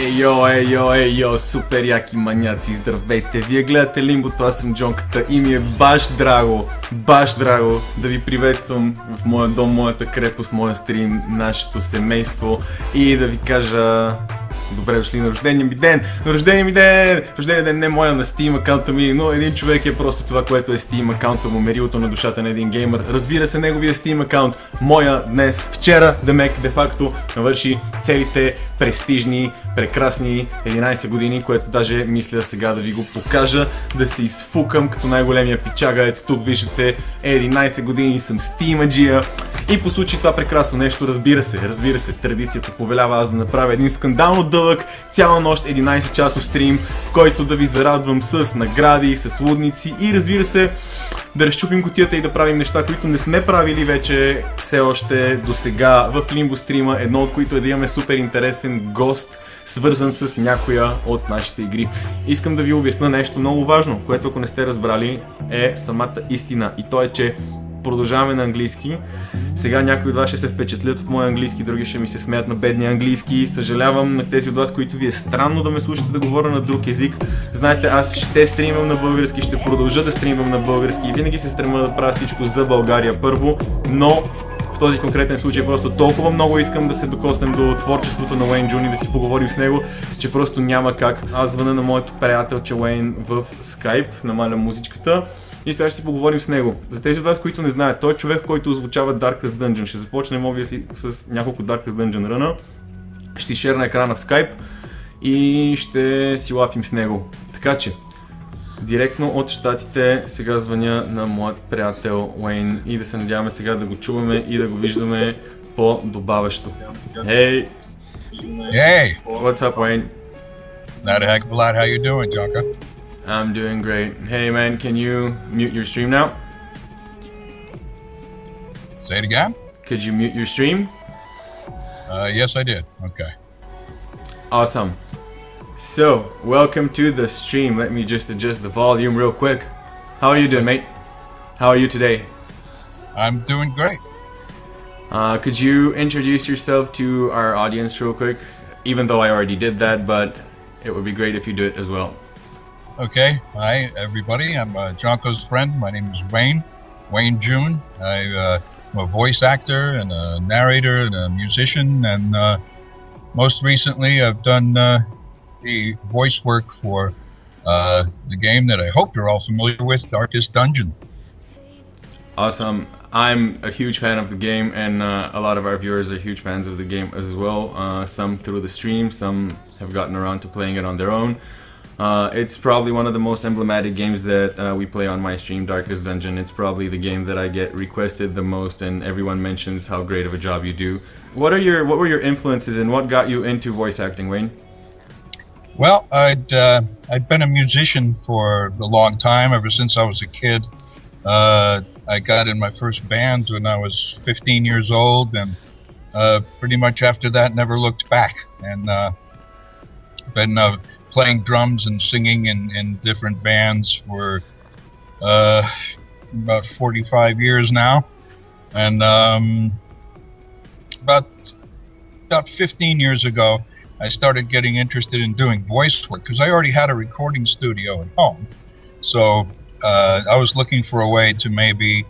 Ей йо, супер яки маняци, здравейте! Вие гледате Лимбото, аз съм joXnka и ми е баш драго да ви приветствам в моя дом, моята крепост, моя стрим, нашето семейство и да ви кажа добре дошли на рождения ми ден! Рождения ден не моя на Steam акаунта ми, но един човек е просто това, което е Steam акаунта му, мерилото на душата на един геймър. Разбира се, неговия Steam акаунт, моя днес, вчера, де-факто, навърши целите престижни, прекрасни 11 години, което даже мисля сега да ви го покажа, да се изфукам като най-големия пичага. Ето тук виждате, 11 години съм стимаджия и по случай това прекрасно нещо, разбира се, традицията повелява аз да направя един скандално дълъг, цяла нощ 11 часов стрим, в който да ви зарадвам с награди, с лудници и разбира се, да разчупим кутията и да правим неща, които не сме правили вече все още до сега в Limbo стрима, едно от които е да имаме супер интересен гост, свързан с някоя от нашите игри. Искам да ви обясня нещо много важно, което ако не сте разбрали е самата истина, и то е, че продължаваме на английски. Сега някои от вас ще се впечатлят от моя английски, други ще ми се смеят на бедния английски. Съжалявам на тези от вас, които ви е странно да ме слушате да говоря на друг език. Знаете, аз ще стримвам на български, ще продължа да стримвам на български и винаги се стрема да правя всичко за България първо, но в този конкретен случай просто толкова много искам да се докоснем до творчеството на Уейн Джун и да си поговорим с него, че просто няма как. Аз звъна на моето приятелче Уейн в Skype, намалям музичката и сега ще си поговорим с него. За тези от вас, които не знаят, той е човек, който озвучава Darkest Dungeon. Ще започнем обвия с няколко Darkest Dungeon ръна. Ще си шерна екрана в Skype и ще си лафим с него. Така че, директно от щатите сега звъня на моят приятел Уейн и да се надяваме сега да го чуваме и да го виждаме по-добаващо. Hey! Hey! What's up, Wayne? Not a heck of a lot. How you doing, joXnka? I'm doing great. Hey man, can you mute your stream now? Say it again? Could you mute your stream? Yes, I did. Okay. Awesome. So, welcome to the stream. Let me just adjust the volume real quick. How are you doing, mate? How are you today? I'm doing great. Could you introduce yourself to our audience real quick? Even though I already did that, but it would be great if you do it as well. Okay. Hi, everybody. I'm joXnka's friend. My name is Wayne June. I'm a voice actor and a narrator and a musician, and most recently I've done the voice work for the game that I hope you're all familiar with, Darkest Dungeon. Awesome. I'm a huge fan of the game, and a lot of our viewers are huge fans of the game as well. Some through the stream, some have gotten around to playing it on their own. It's probably one of the most emblematic games that we play on my stream, Darkest Dungeon. It's probably the game that I get requested the most, and everyone mentions how great of a job you do. What were your influences and what got you into voice acting, Wayne? Well, I'd been a musician for a long time, ever since I was a kid. I got in my first band when I was 15 years old, and pretty much after that never looked back. And been playing drums and singing in different bands for about 45 years now. And about 15 years ago, I started getting interested in doing voice work because I already had a recording studio at home. So I was looking for a way to maybe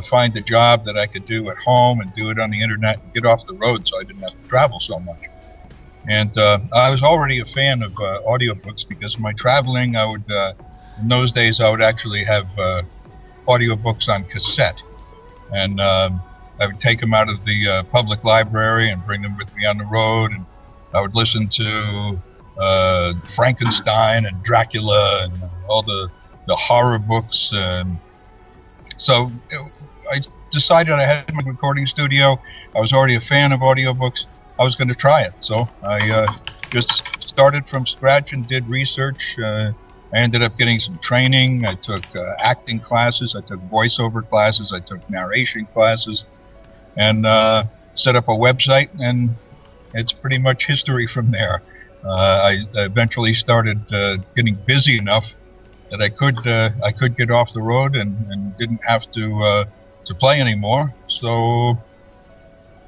find a job that I could do at home and do it on the internet and get off the road so I didn't have to travel so much. And I was already a fan of audiobooks because of my traveling. I would, in those days, I would actually have audiobooks on cassette. And I would take them out of the public library and bring them with me on the road. And I would listen to Frankenstein and Dracula and all the horror books. And so I decided I had my recording studio. I was already a fan of audiobooks. I was going to try it. So I just started from scratch and did research. I ended up getting some training. I took acting classes. I took voiceover classes. I took narration classes. And set up a website, and it's pretty much history from there. I eventually started getting busy enough that I could get off the road and didn't have to play anymore. So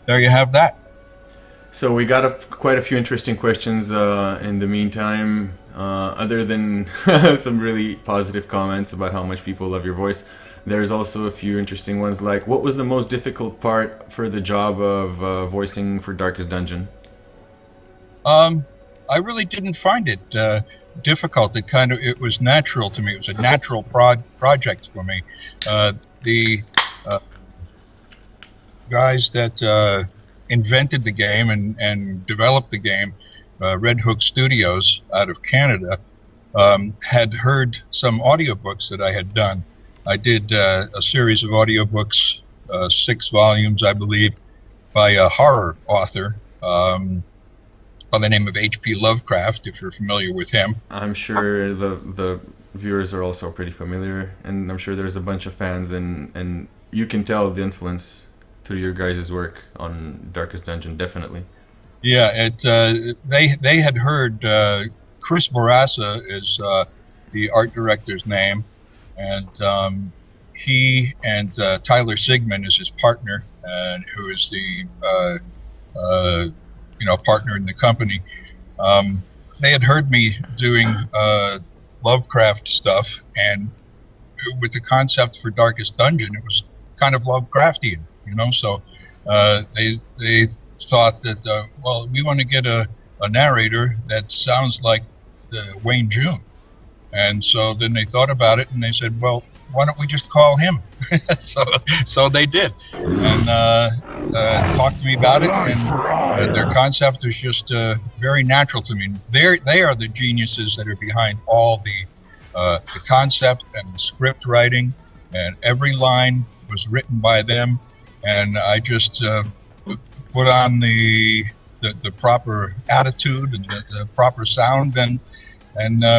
there you have that. So we got quite a few interesting questions in the meantime. Other than some really positive comments about how much people love your voice, there's also a few interesting ones like, what was the most difficult part for the job of voicing for Darkest Dungeon? I really didn't find it difficult. It was natural to me. It was a natural project for me. The guys that invented the game and developed the game, Red Hook Studios out of Canada, had heard some audiobooks that I had done. I did a series of audiobooks, 6 volumes, I believe, by a horror author by the name of H.P. Lovecraft, if you're familiar with him. I'm sure the viewers are also pretty familiar, and I'm sure there's a bunch of fans, and you can tell the influence through your guys' work on Darkest Dungeon, definitely. Yeah, they had heard Chris Bourassa is the art director's name, and he and Tyler Sigmund is his partner, who is the partner in the company. They had heard me doing Lovecraft stuff, and with the concept for Darkest Dungeon, it was kind of Lovecraftian, So they thought that we want to get a narrator that sounds like Wayne June, and so then they thought about it and they said, well, why don't we just call him? so they did, and talked to me about it, and their concept was just very natural to me. They are the geniuses that are behind all the concept and the script writing, and every line was written by them, and I just put on the proper attitude and the proper sound, and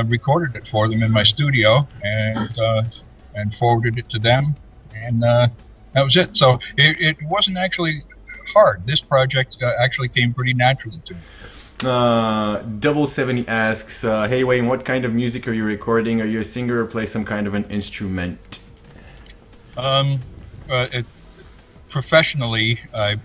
recorded it for them in my studio, and forwarded it to them, and that was it. So it wasn't actually hard. This project actually came pretty naturally to me. Double 70 asks, hey Wayne, what kind of music are you recording? Are you a singer or play some kind of an instrument? Professionally, I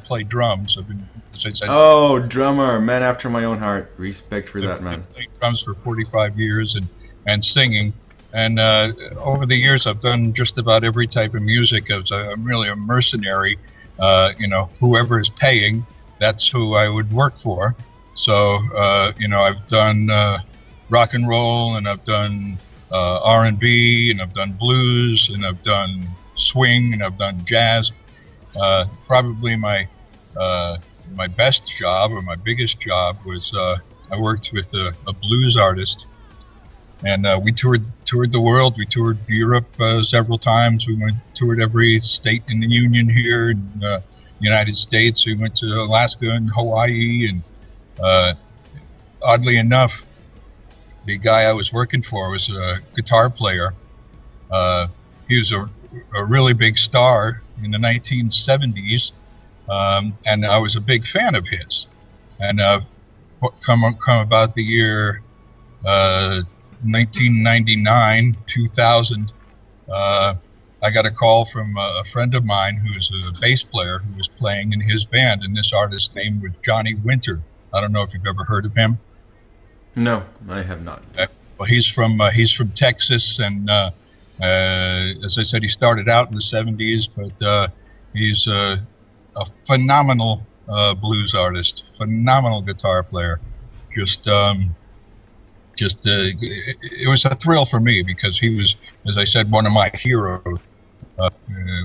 play drums. I've been, as I said, oh, drummer, man after my own heart. Respect for that, man. I've played drums for 45 years and singing. And over the years, I've done just about every type of music. I'm really a mercenary. Whoever is paying, that's who I would work for. So, I've done rock and roll, and I've done R&B, and I've done blues, and I've done swing, and I've done jazz. Probably my best job, or my biggest job, was I worked with a blues artist. And we toured the world. We toured Europe several times. We toured every state in the Union here in the United States. We went to Alaska and Hawaii. And oddly enough, the guy I was working for was a guitar player. He was a really big star in the 1970s, and I was a big fan of his. And come about the year 1999, 2000, I got a call from a friend of mine who's a bass player who was playing in his band, and this artist's name was Johnny Winter. I don't know if you've ever heard of him. No, I have not. Well, he's from Texas, and as I said, he started out in the 70s, but he's a phenomenal blues artist, phenomenal guitar player. It was a thrill for me because he was, as I said, one of my heroes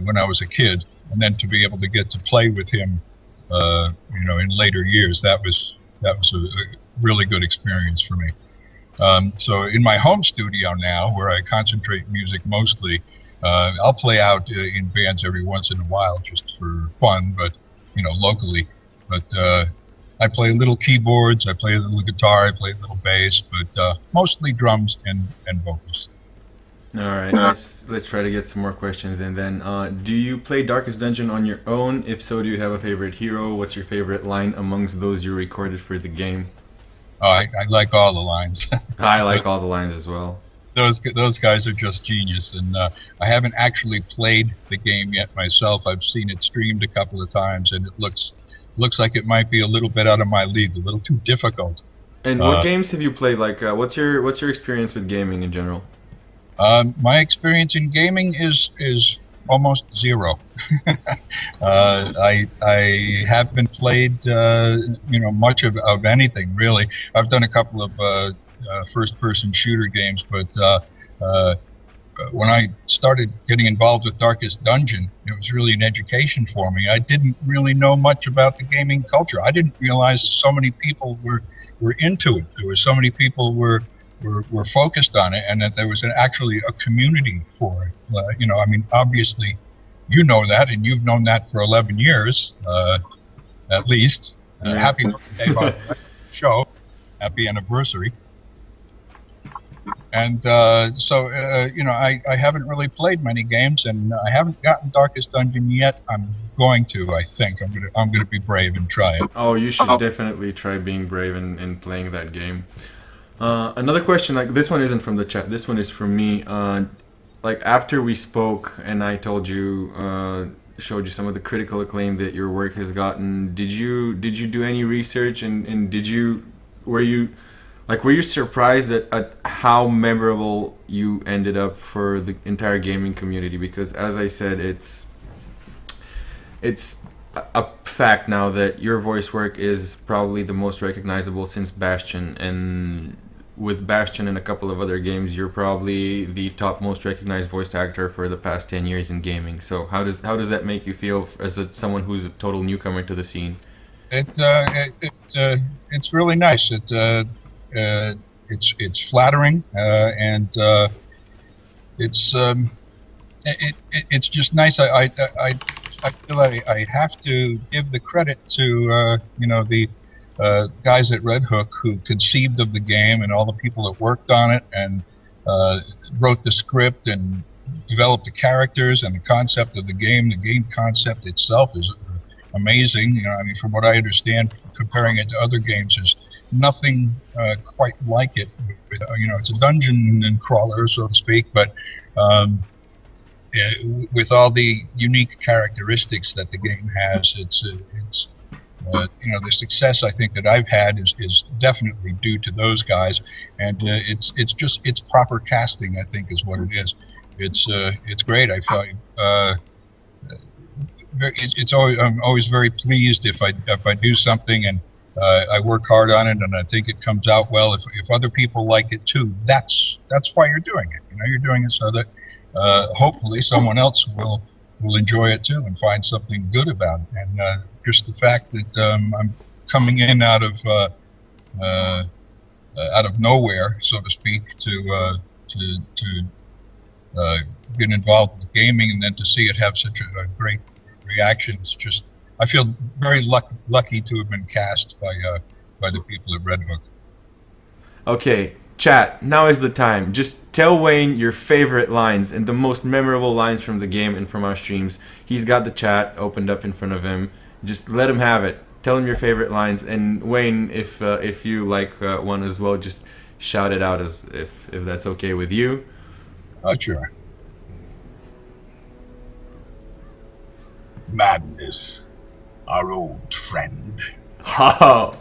when I was a kid, and then to be able to get to play with him, in later years, that was a really good experience for me. So in my home studio now, where I concentrate music mostly, I'll play out in bands every once in a while just for fun, but locally. But I play little keyboards, I play a little guitar, I play a little bass, but mostly drums and vocals. All right, let's try to get some more questions in then. Do you play Darkest Dungeon on your own? If so, do you have a favorite hero? What's your favorite line amongst those you recorded for the game? I like all the lines. I like all the lines as well. Those guys are just genius, and I haven't actually played the game yet myself. I've seen it streamed a couple of times, and it looks looks like it might be a little bit out of my league, a little too difficult. And what games have you played? Like, what's your experience with gaming in general? My experience in gaming is almost zero. I haven't played much of anything really. I've done a couple of first-person shooter games, but when I started getting involved with Darkest Dungeon, it was really an education for me. I didn't really know much about the gaming culture. I didn't realize so many people were into it. There were so many people were focused on it, and that there was actually a community for it. I mean, obviously, you know that, and you've known that for 11 years, at least. Happy birthday by the show. Happy anniversary. And I haven't really played many games, and I haven't gotten Darkest Dungeon yet. I'm going to. I think I'm gonna be brave and try it. Oh, you should definitely try being brave and playing that game. Another question, like this one isn't from the chat. This one is from me. Like after we spoke and I told you, showed you some of the critical acclaim that your work has gotten. Did you do any research and were you surprised at how memorable you ended up for the entire gaming community? Because as I said, it's a fact now that your voice work is probably the most recognizable since Bastion, and with Bastion and a couple of other games, you're probably the top most recognized voice actor for the past 10 years in gaming. So how does that make you feel as someone who's a total newcomer to the scene? It's really nice. It's flattering, and it's just nice. I feel I have to give the credit to the guys at Red Hook who conceived of the game, and all the people that worked on it and wrote the script and developed the characters and the concept of the game. The game concept itself is amazing. I mean, from what I understand, comparing it to other games, there's nothing quite like it. It's a dungeon and crawler, so to speak, but with all the unique characteristics that the game has, the success I think that I've had is definitely due to those guys, and it's proper casting, I think, is what it is. It's great. I find I'm always very pleased if I do something and I work hard on it and I think it comes out well. If other people like it too, that's why you're doing it. You're doing it so that hopefully someone else will enjoy it too and find something good about it. And just the fact that I'm coming in out of nowhere, so to speak, to get involved with gaming, and then to see it have such a great reaction, it's just, I feel very lucky to have been cast by the people at Red Hook. Okay, chat, now is the time. Just tell Wayne your favorite lines and the most memorable lines from the game and from our streams. He's got the chat opened up in front of him. Just let him have it. Tell him your favorite lines. And Wayne, if you like one as well, just shout it out as if that's okay with you. Oh, sure. Madness, our old friend. Oh.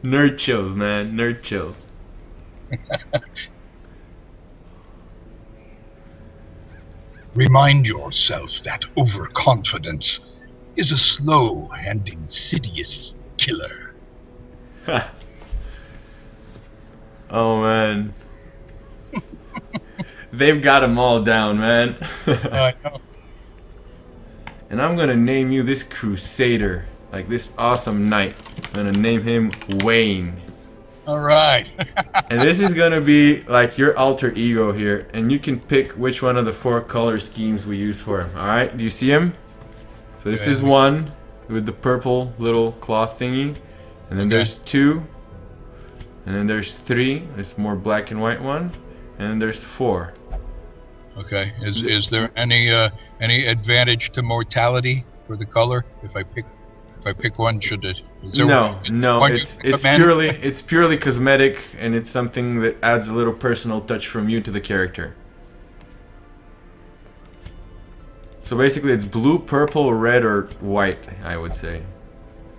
Nerd chills, man. Nerd chills. Remind yourself that overconfidence is a slow and insidious killer. Oh, man. They've got them all down, man. I know. And I'm gonna name you this crusader, like this awesome knight. I'm gonna name him Wayne. All right. And this is gonna be like your alter ego here, and you can pick which one of the 4 color schemes we use for him. All right? Do you see him? So this is 1 with the purple little cloth thingy, and then there's 2, and then there's 3. This more black and white one, and then there's 4. Okay. Is there any advantage to mortality for the color if I pick one? Should it? No. It's purely cosmetic, and it's something that adds a little personal touch from you to the character. So basically it's blue, purple, red, or white, I would say.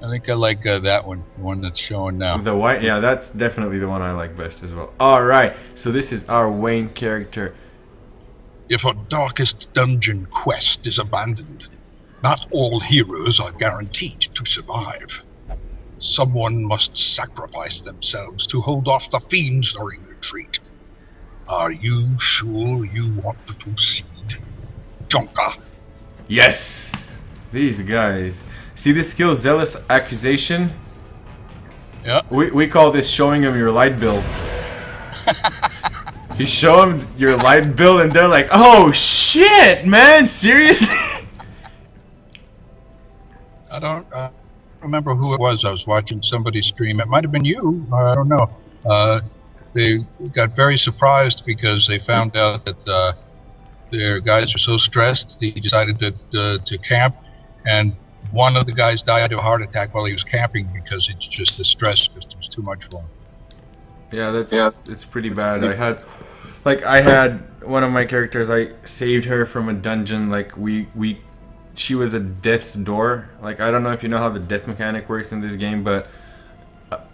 I think I like that one, the one that's showing now. The white, yeah, that's definitely the one I like best as well. Alright, so this is our Wayne character. If a darkest dungeon quest is abandoned, not all heroes are guaranteed to survive. Someone must sacrifice themselves to hold off the fiends during retreat. Are you sure you want to proceed, joXnka? Yes! These guys. See this skill, Zealous Accusation? Yeah. We call this showing them your light bill. You show them your light bill and they're like, oh shit, man, seriously? I don't remember who it was. I was watching somebody stream. It might have been you. I don't know. They got very surprised because they found out that their guys were so stressed. They decided to camp, and one of the guys died of a heart attack while he was camping because it's just the stress just was too much for him. Yeah, it's pretty bad. I had one of my characters. I saved her from a dungeon. Like she was at death's door. Like I don't know if you know how the death mechanic works in this game, but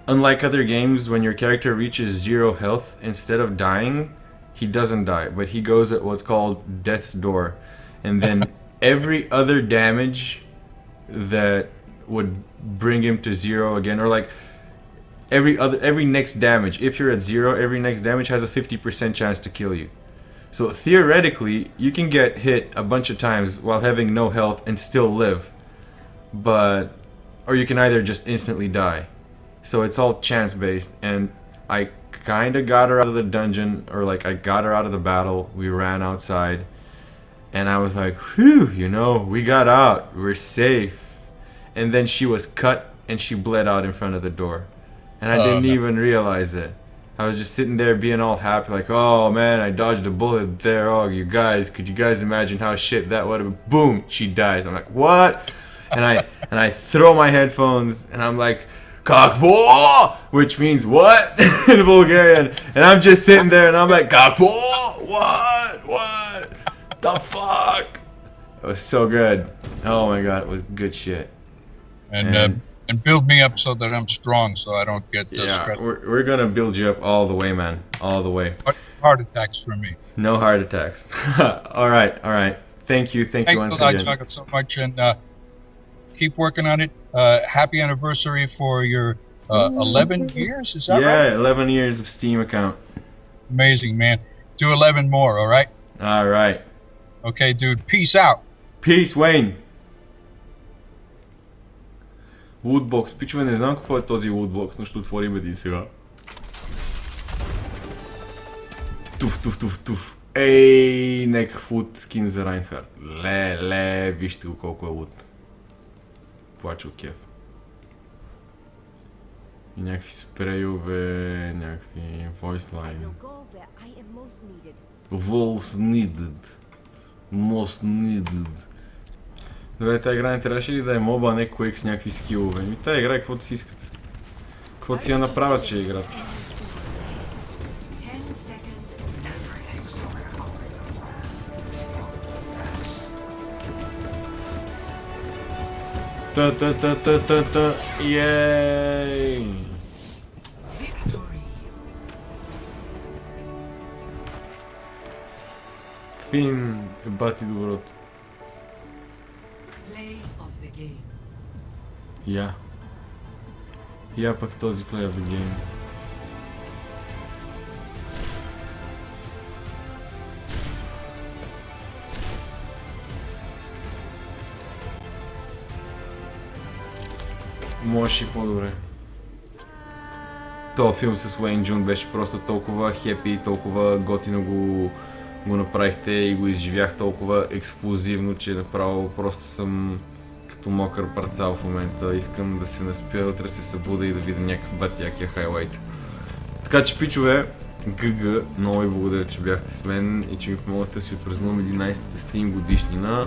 unlike other games, when your character reaches 0 health, instead of dying, he doesn't die, but he goes at what's called death's door, and then every other damage that would bring him to 0 again, or like every next damage, if you're at 0, every next damage has a 50% chance to kill you. So theoretically, you can get hit a bunch of times while having no health and still live, or you can either just instantly die. So it's all chance based, and I kinda got her out of the dungeon, or like I got her out of the battle. We ran outside, and I was like, whew, we got out, we're safe. And then she was cut and she bled out in front of the door, and I didn't even realize it. I was just sitting there being all happy, like, oh man, I dodged a bullet there. Oh, could you guys imagine how shit that would have been? Boom, she dies. I'm like, what? And I throw my headphones and I'm like, Kakvo, which means what in Bulgarian, and I'm just sitting there and I'm like, Kakvo, what the fuck? It was so good. Oh my god, it was good shit. And build me up so that I'm strong, so I don't get stressed. We're gonna build you up all the way, man, all the way. Heart attacks for me. No heart attacks. all right. Thank you once again. Thanks so much, and keep working on it. Happy anniversary for your 11 years, is that right? Yeah, 11 years of Steam account. Amazing, man. Do 11 more, alright? Alright. Okay, dude. Peace out. Peace, Wayne. Woodbox. Пичове, не знам какво е този Woodbox, но ще отворим един сега. Туф. Ей, някакъв Wood скин за Райнхард. Ле, вижте го колко е Wood. Плаче от кеф. И някакви спрейове, някакви voice line. Voice needed. Most needed. Добре, тази игра не трябваше ли да е моба, а не Quake с някакви скилове? Ами тази игра е каквото си искате. Каквото си я направят, ще играт. Та. Йей! Фин е бати доброто. Я пък този Play of the Game. Можеш и по-добре. Този филм с Уейн Джун беше просто толкова хепи, толкова готино го направихте и го изживях толкова експлозивно, че направо просто съм като мокър парцал в момента. Искам да се наспя, утре се събуда и да видя някакъв батякия хайлайт. Така че, пичове, много ви благодаря, че бяхте с мен и че ми помогнахте да си отпразнувам 11-та Steam годишнина.